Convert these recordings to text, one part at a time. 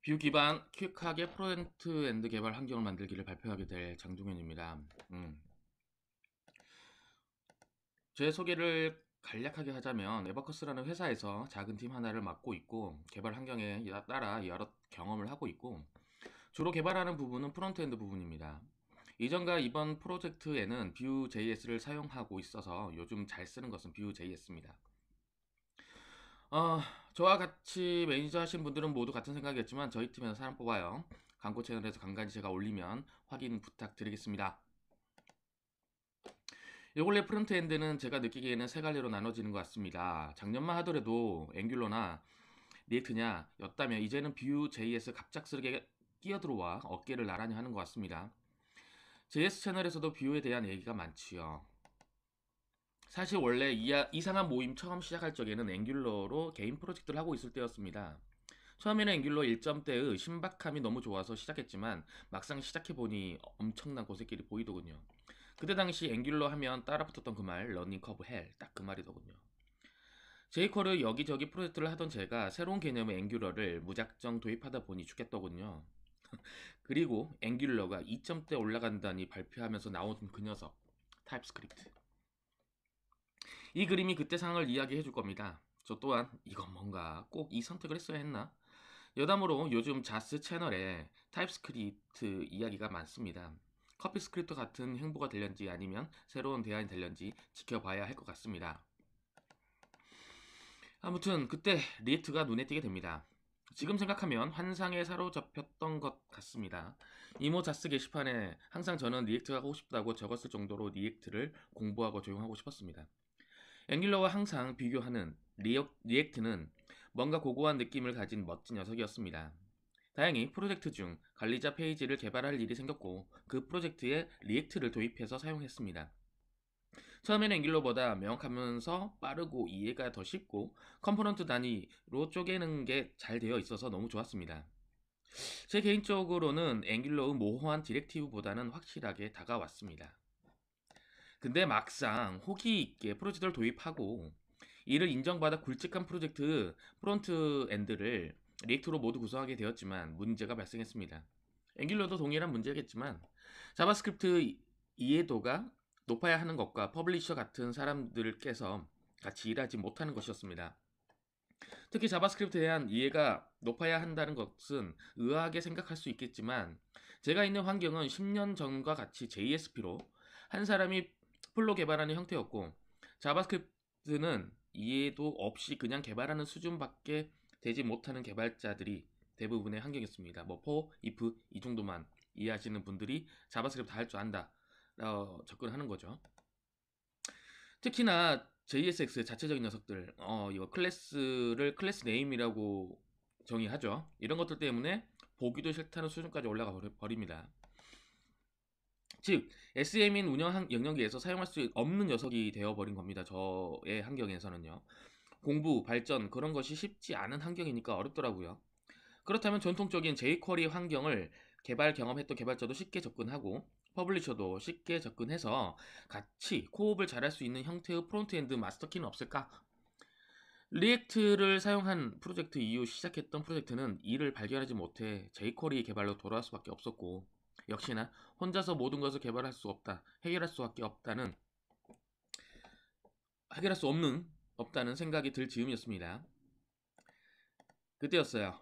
뷰 기반 퀵하게 프론트엔드 개발 환경을 만들기를 발표하게 될 장동현입니다. 제 소개를 간략하게 하자면 에버커스라는 회사에서 작은 팀 하나를 맡고 있고 개발 환경에 따라 여러 경험을 하고 있고 주로 개발하는 부분은 프론트엔드 부분입니다. 이전과 이번 프로젝트에는 Vue.js를 사용하고 있어서 요즘 잘 쓰는 것은 Vue.js입니다. 어, 저와 같이 매니저 하신 분들은 모두 같은 생각이었지만 저희 팀에서 사람 뽑아요. 광고 채널에서 간간히 제가 올리면 확인 부탁드리겠습니다. 요 근래 프론트엔드는 제가 느끼기에는 세 갈래로 나눠지는 것 같습니다. 작년만 하더라도 앵귤러나 리액트냐 였다면 이제는 Vue.js 갑작스럽게 끼어들어와 어깨를 나란히 하는 것 같습니다. JS 채널에서도 Vue에 대한 얘기가 많지요. 사실 원래 이상한 모임 처음 시작할 적에는 앵귤러로 개인 프로젝트를 하고 있을 때였습니다. 처음에는 앵귤러 1점대의 신박함이 너무 좋아서 시작했지만 막상 시작해보니 엄청난 고생길이 보이더군요. 그때 당시 앵귤러 하면 따라붙었던 그 말 러닝 커브 헬 딱 그 말이더군요. 제이쿼를 여기저기 프로젝트를 하던 제가 새로운 개념의 앵귤러를 무작정 도입하다 보니 죽겠더군요. 그리고 앵귤러가 2점대 올라간다니 발표하면서 나온 그 녀석 타입스크립트. 이 그림이 그때 상황을 이야기해 줄 겁니다. 저 또한 이건 뭔가 꼭 이 선택을 했어야 했나? 여담으로 요즘 자스 채널에 타입스크립트 이야기가 많습니다. 커피 스크립트 같은 행보가 될런지 아니면 새로운 대안이 될런지 지켜봐야 할 것 같습니다. 아무튼 그때 리액트가 눈에 띄게 됩니다. 지금 생각하면 환상에 사로잡혔던 것 같습니다. 이모 자스 게시판에 항상 저는 리액트가 하고 싶다고 적었을 정도로 리액트를 공부하고 적용하고 싶었습니다. 앵귤러와 항상 비교하는 리액트는 뭔가 고고한 느낌을 가진 멋진 녀석이었습니다. 다행히 프로젝트 중 관리자 페이지를 개발할 일이 생겼고 그 프로젝트에 리액트를 도입해서 사용했습니다. 처음에는 앵귤러보다 명확하면서 빠르고 이해가 더 쉽고 컴포넌트 단위로 쪼개는 게 잘 되어 있어서 너무 좋았습니다. 제 개인적으로는 앵귤러의 모호한 디렉티브보다는 확실하게 다가왔습니다. 근데 막상 호기 있게 프로젝트를 도입하고 이를 인정받아 굵직한 프로젝트 프론트 엔드를 리액트로 모두 구성하게 되었지만 문제가 발생했습니다. 앵귤러도 동일한 문제겠지만 자바스크립트 이해도가 높아야 하는 것과 퍼블리셔 같은 사람들께서 같이 일하지 못하는 것이었습니다. 특히 자바스크립트에 대한 이해가 높아야 한다는 것은 의아하게 생각할 수 있겠지만 제가 있는 환경은 10년 전과 같이 JSP로 한 사람이 풀로 개발하는 형태였고 자바스크립트는 이해도 없이 그냥 개발하는 수준밖에 되지 못하는 개발자들이 대부분의 환경이었습니다. 뭐 for, if 이 정도만 이해하시는 분들이 자바스크립트 할 줄 안다 접근하는 거죠. 특히나 JSX 자체적인 녀석들, 이거 클래스를 클래스 네임이라고 정의하죠. 이런 것들 때문에 보기도 싫다는 수준까지 올라가 버립니다. 즉, SM인 운영 영역에서 사용할 수 없는 녀석이 되어버린 겁니다. 저의 환경에서는요. 공부, 발전, 그런 것이 쉽지 않은 환경이니까 어렵더라고요. 그렇다면 전통적인 jQuery 환경을 개발 경험했던 개발자도 쉽게 접근하고 퍼블리셔도 쉽게 접근해서 같이 코업을 잘할 수 있는 형태의 프론트엔드 마스터키는 없을까? 리액트를 사용한 프로젝트 이후 시작했던 프로젝트는 이를 발견하지 못해 jQuery 개발로 돌아갈 수밖에 없었고 역시나 혼자서 모든 것을 개발할 수 없다, 해결할 수 없다는 생각이 들 즈음이었습니다. 그때였어요.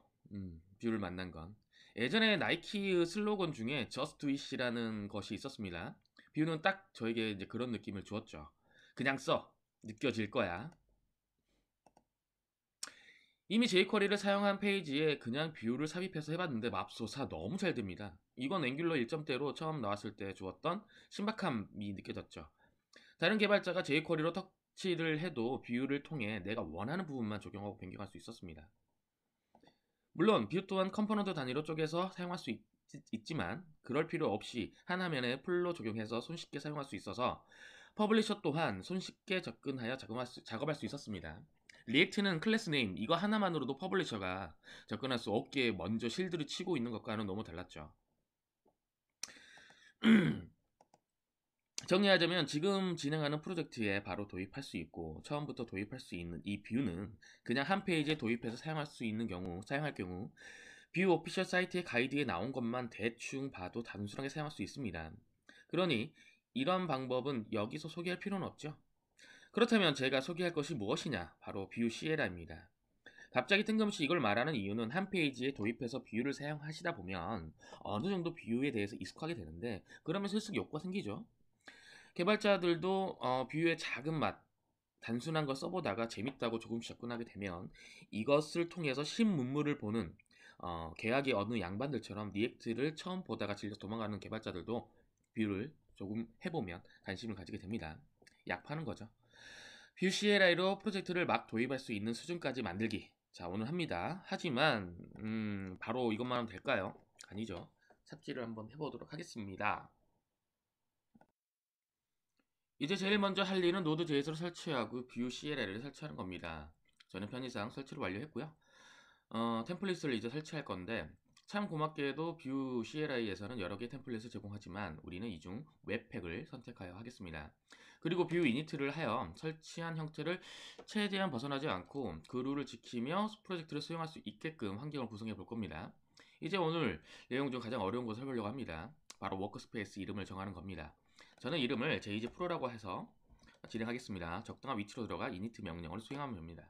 뷰를 만난 건. 예전에 나이키의 슬로건 중에 Just Do It이라는 것이 있었습니다. 뷰는 딱 저에게 이제 그런 느낌을 주었죠. 그냥 써. 느껴질 거야. 이미 jQuery를 사용한 페이지에 그냥 뷰를 삽입해서 해봤는데 맙소사 너무 잘 됩니다. 이건 앵귤러 1점대로 처음 나왔을 때 주었던 신박함이 느껴졌죠. 다른 개발자가 jQuery로 터치를 해도 뷰를 통해 내가 원하는 부분만 적용하고 변경할 수 있었습니다. 물론 뷰 또한 컴포넌트 단위로 쪼개서 사용할 수 있지만 그럴 필요 없이 한 화면에 풀로 적용해서 손쉽게 사용할 수 있어서 퍼블리셔 또한 손쉽게 접근하여 작업할 수 있었습니다. 리액트는 클래스 네임 이거 하나만으로도 퍼블리셔가 접근할 수 없게 먼저 실드를 치고 있는 것과는 너무 달랐죠. 정리하자면 지금 진행하는 프로젝트에 바로 도입할 수 있고 처음부터 도입할 수 있는 이 뷰는 그냥 한 페이지에 도입해서 사용할 경우 뷰 오피셜 사이트의 가이드에 나온 것만 대충 봐도 단순하게 사용할 수 있습니다. 그러니 이런 방법은 여기서 소개할 필요는 없죠. 그렇다면 제가 소개할 것이 무엇이냐? 바로 뷰 시에라입니다. 갑자기 뜬금없이 이걸 말하는 이유는 한 페이지에 도입해서 뷰를 사용하시다 보면 어느 정도 뷰에 대해서 익숙하게 되는데 그러면 슬슬 욕구가 생기죠. 개발자들도 뷰의 작은 맛, 단순한 걸 써보다가 재밌다고 조금씩 접근하게 되면 이것을 통해서 신문물을 보는 계약의 어느 양반들처럼 리액트를 처음 보다가 질려 도망가는 개발자들도 뷰를 조금 해보면 관심을 가지게 됩니다. 약 파는 거죠. 뷰 CLI로 프로젝트를 막 도입할 수 있는 수준까지 만들기. 자, 오늘 합니다. 하지만 바로 이것만 하면 될까요? 아니죠. 삽질을 한번 해보도록 하겠습니다. 이제 제일 먼저 할 일은 노드.js를 설치하고 뷰 CLI를 설치하는 겁니다. 저는 편의상 설치를 완료했고요. 템플릿을 이제 설치할 건데 참 고맙게도 뷰 CLI에서는 여러 개의 템플릿을 제공하지만 우리는 이 중 웹팩을 선택하여 하겠습니다. 그리고 뷰 이니트를 하여 설치한 형태를 최대한 벗어나지 않고 그 룰을 지키며 프로젝트를 수행할 수 있게끔 환경을 구성해 볼 겁니다. 이제 오늘 내용 중 가장 어려운 것을 해보려고 합니다. 바로 워크스페이스 이름을 정하는 겁니다. 저는 이름을 JG 프로라고 해서 진행하겠습니다. 적당한 위치로 들어가 이니트 명령을 수행하면 됩니다.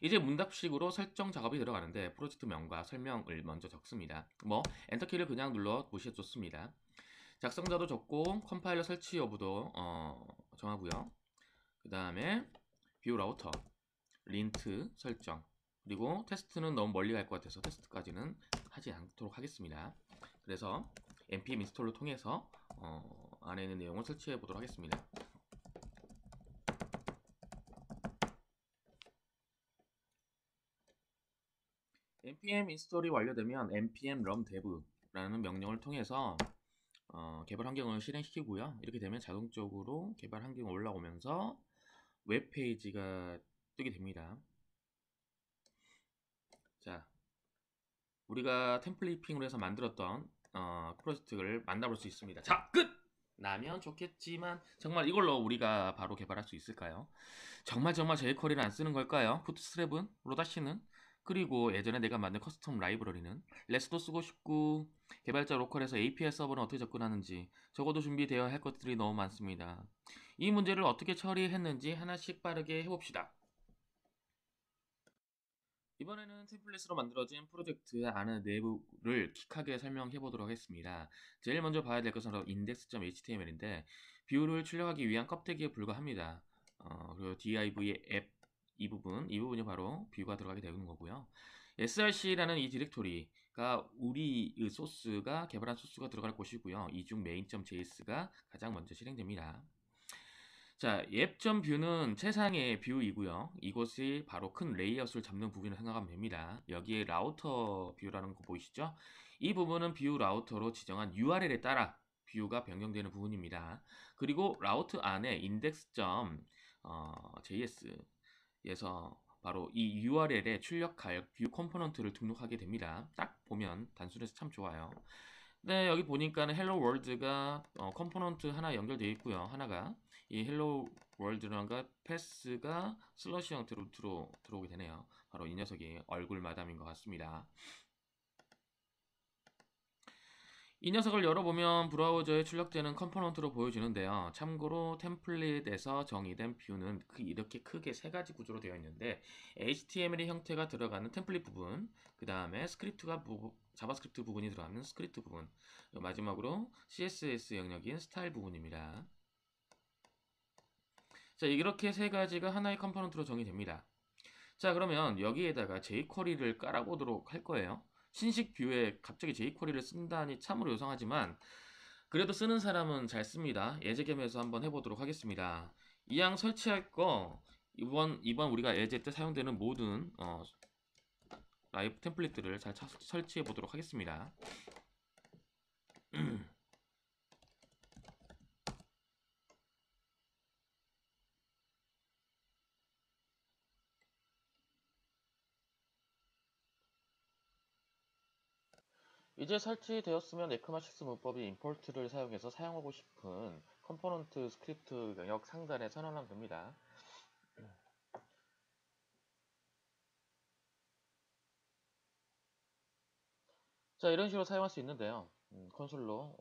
이제 문답식으로 설정 작업이 들어가는데 프로젝트명과 설명을 먼저 적습니다. 엔터키를 그냥 눌러 보시면 좋습니다. 작성자도 적고 컴파일러 설치 여부도 정하고요. 그 다음에 뷰 라우터, 린트 설정, 그리고 테스트는 너무 멀리 갈 것 같아서 테스트까지는 하지 않도록 하겠습니다. 그래서 npm 인스톨을 통해서 안에 있는 내용을 설치해 보도록 하겠습니다. npm 인스톨이 완료되면 npm run dev라는 명령을 통해서 개발 환경을 실행시키고요. 이렇게 되면 자동적으로 개발 환경이 올라오면서 웹페이지가 뜨게 됩니다. 자, 우리가 템플릿핑으로 해서 만들었던 프로젝트를 만나볼 수 있습니다. 자, 끝! 나면 좋겠지만 정말 이걸로 우리가 바로 개발할 수 있을까요? 정말 jQuery를 안 쓰는 걸까요? 부트스트랩은? 로다시는? 그리고 예전에 내가 만든 커스텀 라이브러리는 레스도 쓰고 싶고 개발자 로컬에서 API 서버는 어떻게 접근하는지 적어도 준비되어야 할 것들이 너무 많습니다. 이 문제를 어떻게 처리했는지 하나씩 빠르게 해봅시다. 이번에는 템플릿으로 만들어진 프로젝트 안의 내부를 킥하게 설명해 보도록 하겠습니다. 제일 먼저 봐야 될 것은 바로 index.html인데 뷰를 출력하기 위한 껍데기에 불과합니다. 그리고 div의 앱 이 부분이 바로 뷰가 들어가게 되는 거고요. src라는 이 디렉토리가 우리의 소스가 개발한 소스가 들어갈 곳이고요. 이 중 main.js가 가장 먼저 실행됩니다. 자, 앱.뷰는 최상의 뷰이고요. 이곳이 바로 큰 레이아웃을 잡는 부분을 생각하면 됩니다. 여기에 라우터 뷰라는 거 보이시죠? 이 부분은 뷰 라우터로 지정한 URL에 따라 뷰가 변경되는 부분입니다. 그리고 라우트 안에 index.js에서 바로 이 URL에 출력할 뷰 컴포넌트를 등록하게 됩니다. 딱 보면 단순해서 참 좋아요. 네, 여기 보니까는 헬로 월드가 컴포넌트 하나 연결되어 있고요. 하나가 이 헬로 월드랑가 패스가 슬러시 형태로 들어오게 되네요. 바로 이 녀석이 얼굴 마담인 것 같습니다. 이 녀석을 열어보면 브라우저에 출력되는 컴포넌트로 보여지는데요. 참고로 템플릿에서 정의된 뷰는 이렇게 크게 세 가지 구조로 되어 있는데 HTML의 형태가 들어가는 템플릿 부분, 그 다음에 자바스크립트 부분이 들어가는 스크립트 부분, 마지막으로 CSS 영역인 스타일 부분입니다. 자, 이렇게 세 가지가 하나의 컴포넌트로 정의됩니다. 자, 그러면 여기에다가 jQuery를 깔아보도록 할 거예요. 신식 뷰에 갑자기 jQuery를 쓴다니 참으로 요상하지만 그래도 쓰는 사람은 잘 씁니다. 예제겸해서 한번 해보도록 하겠습니다. 이왕 설치할 거 이번 우리가 예제 때 사용되는 모든 라이브 템플릿들을 잘 설치해 보도록 하겠습니다. 이제 설치되었으면 에크마식스 문법이 임포트를 사용해서 사용하고 싶은 컴포넌트 스크립트 영역 상단에 선언하면 됩니다. 자, 이런 식으로 사용할 수 있는데요. 콘솔로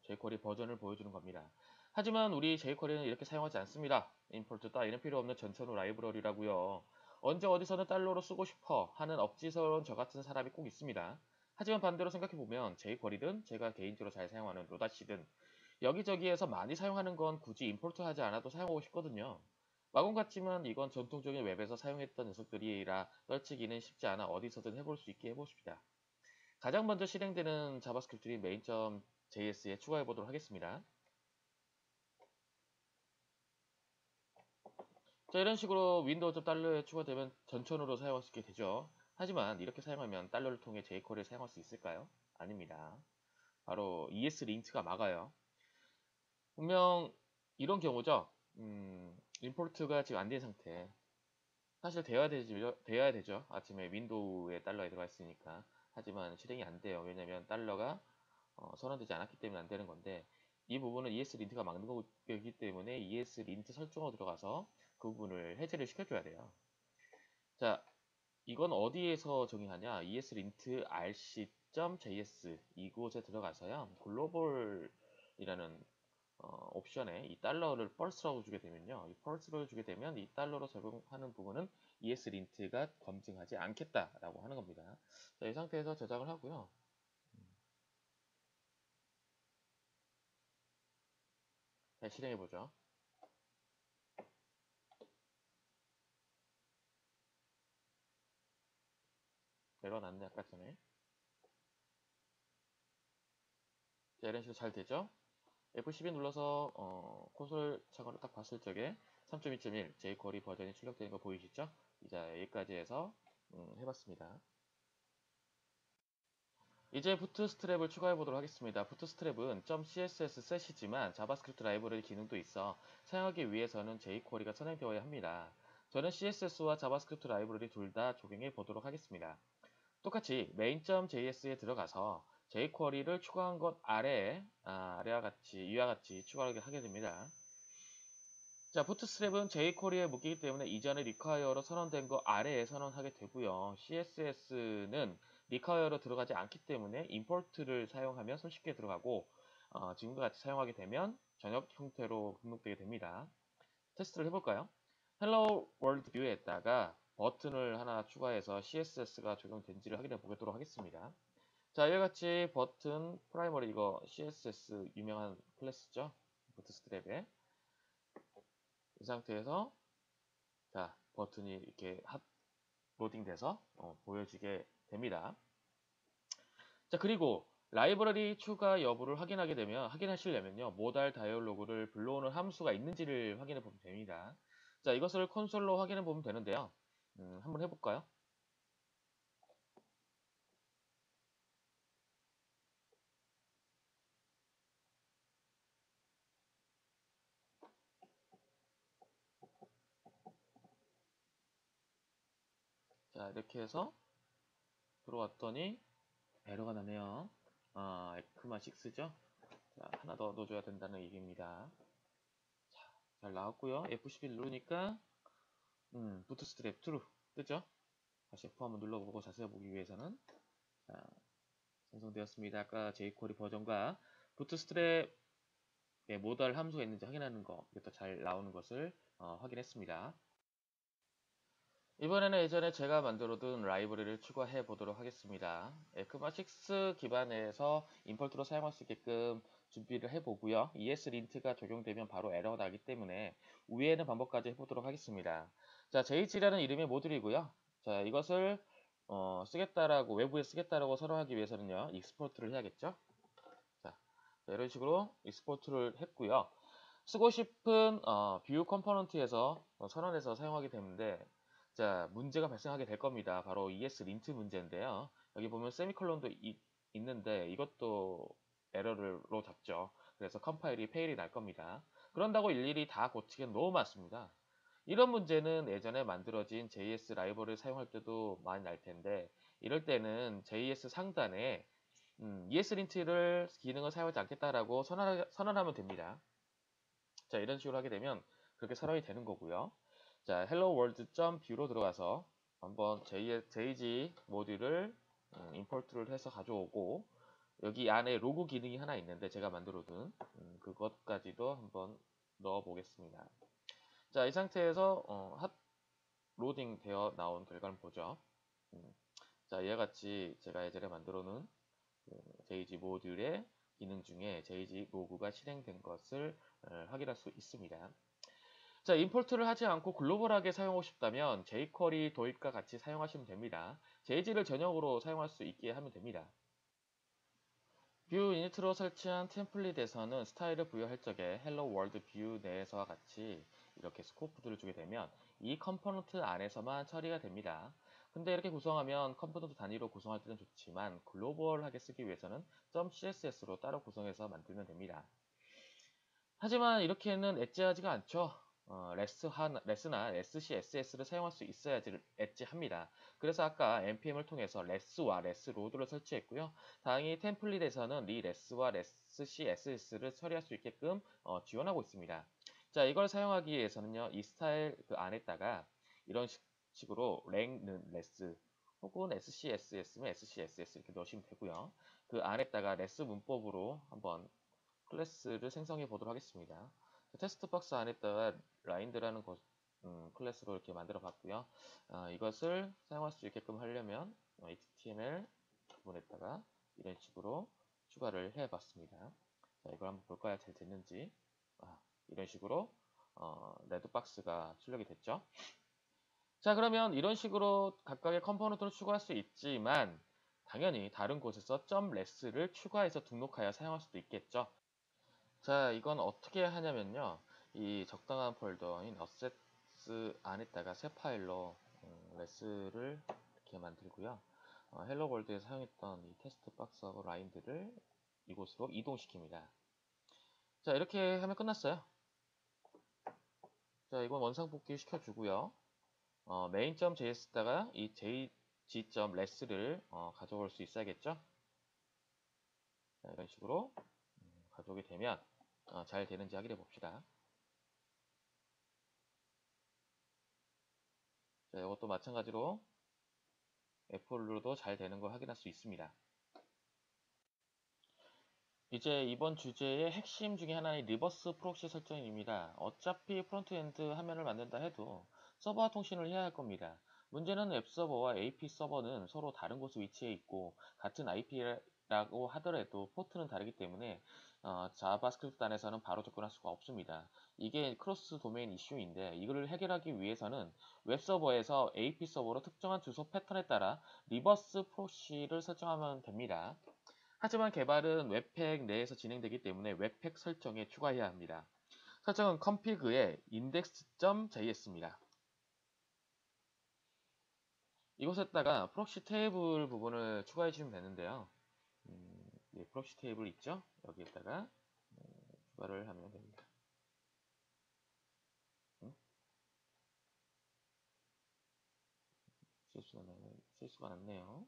jQuery 버전을 보여주는 겁니다. 하지만 우리 jQuery는 이렇게 사용하지 않습니다. 임포트 따위는 필요 없는 전천후 라이브러리라고요. 언제 어디서는 달러로 쓰고 싶어 하는 억지스러운 저 같은 사람이 꼭 있습니다. 하지만 반대로 생각해보면 jQuery든 제가 개인적으로 잘 사용하는 로다시든 여기저기에서 많이 사용하는 건 굳이 임포트 하지 않아도 사용하고 싶거든요. 마공 같지만 이건 전통적인 웹에서 사용했던 녀석들이라 떨치기는 쉽지 않아 어디서든 해볼 수 있게 해봅시다. 가장 먼저 실행되는 자바스크립트인 main.js에 추가해 보도록 하겠습니다. 자, 이런 식으로 윈도우 달러에 추가되면 전천후로 사용할 수 있게 되죠. 하지만 이렇게 사용하면 달러를 통해 jQuery를 사용할 수 있을까요? 아닙니다. 바로 ESLint가 막아요. 분명 이런 경우죠. 임포트가 지금 안 된 상태. 사실 되어야 되죠. 아침에 윈도우에 달러에 들어가 있으니까. 하지만 실행이 안 돼요. 왜냐면 달러가 선언되지 않았기 때문에 안 되는 건데, 이 부분은 ESLint가 막는 거기 때문에 ESLint 설정으로 들어가서 그 부분을 해제를 시켜줘야 돼요. 자, 이건 어디에서 정의하냐? ESLint rc.js 이곳에 들어가서요. 글로벌이라는 옵션에 이 달러를 펄스라고 주게 되면요. 이 펄스를 주게 되면 이 달러로 적용하는 부분은 ESLint가 검증하지 않겠다라고 하는 겁니다. 자, 이 상태에서 저장을 하고요. 자, 실행해 보죠. 내려놨네 아까 전에. 자, 이런 식으로 잘 되죠? F12 눌러서 콘솔 창으로 딱 봤을 적에 3.2.1 jQuery 버전이 출력되는 거 보이시죠? 이제 여기까지 해서 해봤습니다. 이제 부트스트랩을 추가해 보도록 하겠습니다. 부트스트랩은 .css 셋이지만 자바스크립트 라이브러리 기능도 있어 사용하기 위해서는 jQuery가 선행되어야 합니다. 저는 CSS와 자바스크립트 라이브러리 둘 다 적용해 보도록 하겠습니다. 똑같이 main.js에 들어가서 jQuery를 추가한 것 아래에 아래와 같이 위와 같이 추가를 하게 됩니다. 자, 부트스트랩은 jQuery에 묶이기 때문에 이전에 require로 선언된 거 아래에 선언하게 되고요. CSS는 require로 들어가지 않기 때문에 import를 사용하면 손쉽게 들어가고 지금과 같이 사용하게 되면 전역 형태로 등록되게 됩니다. 테스트를 해볼까요? Hello World 뷰에다가 버튼을 하나 추가해서 CSS가 적용된지를 확인해 보도록 하겠습니다. 자, 이와 같이 버튼 프라이머리 이거 CSS 유명한 클래스죠. 부트스트랩에 이 상태에서 자 버튼이 이렇게 로딩돼서 보여지게 됩니다. 자, 그리고 라이브러리 추가 여부를 확인하시려면요 모달 다이얼로그를 불러오는 함수가 있는지를 확인해 보면 됩니다. 자, 이것을 콘솔로 확인해 보면 되는데요. 한번 해볼까요? 자, 이렇게 해서 들어왔더니 에러가 나네요. 에크마 6죠? 자, 하나 더 넣어줘야 된다는 얘기입니다. 자, 잘 나왔고요. F11 누르니까 부트스트랩 true 뜨죠? 다시 F 한번 눌러보고 자세히 보기 위해서는 자, 생성되었습니다. 아까 jQuery 버전과 부트스트랩의 모달 함수가 있는지 확인하는 거 이것도 잘 나오는 것을 확인했습니다. 이번에는 예전에 제가 만들어둔 라이브러리를 추가해 보도록 하겠습니다. 에크마6 기반에서 임포트로 사용할 수 있게끔 준비를 해보고요. ESLint가 적용되면 바로 에러가 나기 때문에 위에 있는 방법까지 해보도록 하겠습니다. 자, JH라는 이름의 모듈이고요. 자, 이것을 쓰겠다라고 외부에 쓰겠다라고 선언하기 위해서는요. 익스포트를 해야겠죠. 자, 이런 식으로 익스포트를 했고요. 쓰고 싶은 뷰 컴포넌트에서 선언해서 사용하게 되는데 자, 문제가 발생하게 될 겁니다. 바로 ESLint 문제인데요. 여기 보면 세미콜론도 있는데 이것도 에러로 잡죠. 그래서 컴파일이 페일이 날 겁니다. 그런다고 일일이 다 고치기는 너무 많습니다. 이런 문제는 예전에 만들어진 JS 라이브러리를 사용할 때도 많이 날 텐데 이럴 때는 JS 상단에 ESLint를 기능을 사용하지 않겠다라고 선언하면 됩니다. 자, 이런 식으로 하게 되면 그렇게 선언이 되는 거고요. 자, hello world.view로 들어가서 한번 JG 모듈을 임포트를 해서 가져오고 여기 안에 로그 기능이 하나 있는데 제가 만들어둔 그것까지도 한번 넣어 보겠습니다. 자, 이 상태에서 핫 로딩 되어 나온 결과를 보죠. 자, 이와 같이 제가 예전에 만들어 놓은 JG 모듈의 기능 중에 JG 로그가 실행된 것을 확인할 수 있습니다. 자, 임포트를 하지 않고 글로벌하게 사용하고 싶다면 jQuery 도입과 같이 사용하시면 됩니다. JG를 전용으로 사용할 수 있게 하면 됩니다. 뷰 이니트로 설치한 템플릿에서는 스타일을 부여할 적에 헬로 월드 뷰 내에서와 같이 이렇게 스코프들을 주게 되면 이 컴포넌트 안에서만 처리가 됩니다. 근데 이렇게 구성하면 컴포넌트 단위로 구성할 때는 좋지만 글로벌하게 쓰기 위해서는 .css로 따로 구성해서 만들면 됩니다. 하지만 이렇게는 엣지하지가 않죠. 레스나 SCSS를 사용할 수 있어야지 엣지합니다. 그래서 아까 npm을 통해서 레스와 레스로드를 설치했고요. 다행히 템플릿에서는 리레스와 레스CSS를 처리할 수 있게끔 지원하고 있습니다. 자, 이걸 사용하기 위해서는요, 이 스타일 그 안에다가 이런 식으로 랭는 레스 혹은 SCSS면 SCSS 이렇게 넣으시면 되고요. 그 안에다가 레스 문법으로 한번 클래스를 생성해 보도록 하겠습니다. 테스트 박스 안에다가 라인드라는 클래스로 이렇게 만들어 봤고요. 이것을 사용할 수 있게끔 하려면 HTML 부분에다가 이런 식으로 추가를 해 봤습니다. 자, 이걸 한번 볼까요? 잘 됐는지. 이런 식으로 레드박스가 출력이 됐죠. 자, 그러면 이런 식으로 각각의 컴포넌트를 추가할 수 있지만 당연히 다른 곳에서 .less를 추가해서 등록하여 사용할 수도 있겠죠. 자, 이건 어떻게 하냐면요. 이 적당한 폴더인 어셋스 안에다가 새 파일로 레스를 이렇게 만들고요. 헬로 월드에 사용했던 이 테스트 박스하고 라인들을 이곳으로 이동시킵니다. 자, 이렇게 하면 끝났어요. 자, 이건 원상복귀 시켜주고요. main.js에다가 이 jg.less를 가져올 수 있어야겠죠. 자, 이런 식으로 가져오게 되면 잘 되는지 확인해 봅시다. 자, 이것도 마찬가지로 애플로도 잘 되는 걸 확인할 수 있습니다. 이제 이번 주제의 핵심 중에 하나인 리버스 프록시 설정입니다. 어차피 프론트엔드 화면을 만든다 해도 서버와 통신을 해야 할 겁니다. 문제는 웹서버와 AP 서버는 서로 다른 곳에 위치해 있고 같은 IP라고 하더라도 포트는 다르기 때문에 자바스크립트 안에서는 바로 접근할 수가 없습니다. 이게 크로스 도메인 이슈인데 이걸 해결하기 위해서는 웹서버에서 AP 서버로 특정한 주소 패턴에 따라 리버스 프록시를 설정하면 됩니다. 하지만 개발은 웹팩 내에서 진행되기 때문에 웹팩 설정에 추가해야 합니다. 설정은 config의 index.js입니다. 이곳에다가 프록시 테이블 부분을 추가해 주시면 되는데요. 프록시 테이블 있죠? 여기에다가 추가를 하면 됩니다. 실수가 났네요.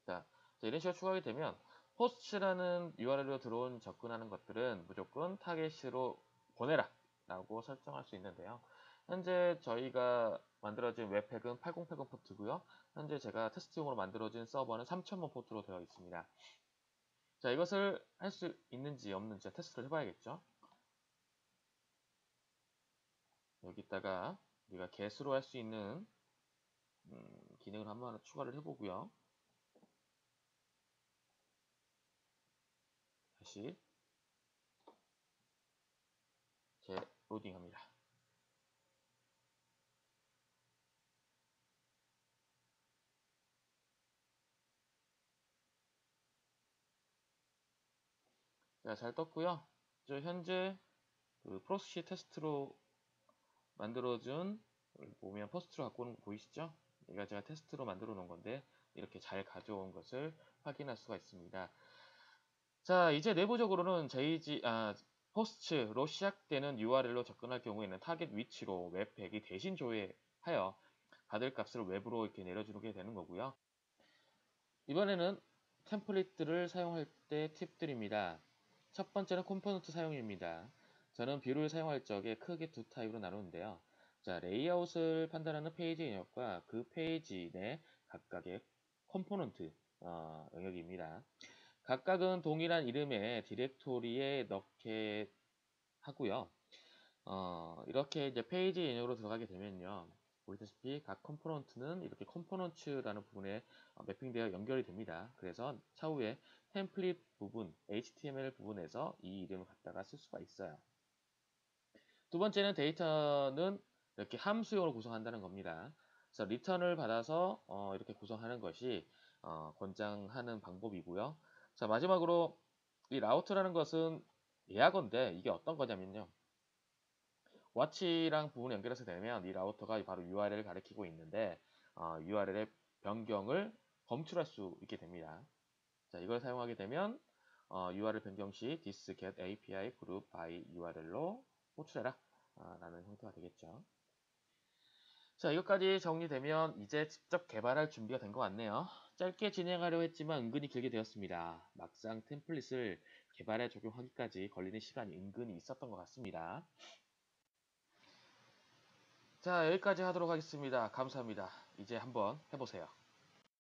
자, 이런 식으로 추가하게 되면 호스트라는 URL로 들어온 접근하는 것들은 무조건 타겟으로 보내라 라고 설정할 수 있는데요. 현재 저희가 만들어진 웹팩은 8080 포트고요. 현재 제가 테스트용으로 만들어진 서버는 3000번 포트로 되어 있습니다. 자, 이것을 할 수 있는지 없는지 테스트를 해봐야겠죠. 여기다가 우리가 get으로 할 수 있는 기능을 한번 추가를 해보고요. 다시 재로딩합니다. 자, 잘 떴고요. 현재 그 프록시 테스트로 만들어준 보면 포스트로 갖고 오는 거 보이시죠? 이거 제가 테스트로 만들어 놓은 건데 이렇게 잘 가져온 것을 확인할 수가 있습니다. 자, 이제 내부적으로는 포스트로 시작되는 URL로 접근할 경우에는 타겟 위치로 웹팩이 대신 조회하여 받을 값을 웹으로 이렇게 내려주게 되는 거고요. 이번에는 템플릿들을 사용할 때 팁들입니다. 첫 번째는 컴포넌트 사용입니다. 저는 뷰를 사용할 적에 크게 두 타입으로 나누는데요. 자, 레이아웃을 판단하는 페이지 인력과 그 페이지 내 각각의 컴포넌트 영역입니다. 각각은 동일한 이름의 디렉토리에 넣게 하고요. 이렇게 이제 페이지 인용으로 들어가게 되면요. 보시다시피 각 컴포넌트는 이렇게 컴포넌츠라는 부분에 매핑되어 연결이 됩니다. 그래서 차후에 템플릿 부분, HTML 부분에서 이 이름을 갖다가 쓸 수가 있어요. 두 번째는 데이터는 이렇게 함수형으로 구성한다는 겁니다. 그래서 리턴을 받아서 이렇게 구성하는 것이 권장하는 방법이고요. 자, 마지막으로 이 라우트라는 것은 예약어인데 이게 어떤 거냐면요. 왓치랑 부분을 연결해서 되면 이 라우터가 바로 URL을 가리키고 있는데 URL의 변경을 검출할 수 있게 됩니다. 자, 이걸 사용하게 되면 URL 변경 시 this get API group by URL로 호출해라 라는 형태가 되겠죠. 자, 이것까지 정리되면 이제 직접 개발할 준비가 된 것 같네요. 짧게 진행하려 했지만 은근히 길게 되었습니다. 막상 템플릿을 개발에 적용하기까지 걸리는 시간이 은근히 있었던 것 같습니다. 자, 여기까지 하도록 하겠습니다. 감사합니다. 이제 한번 해보세요.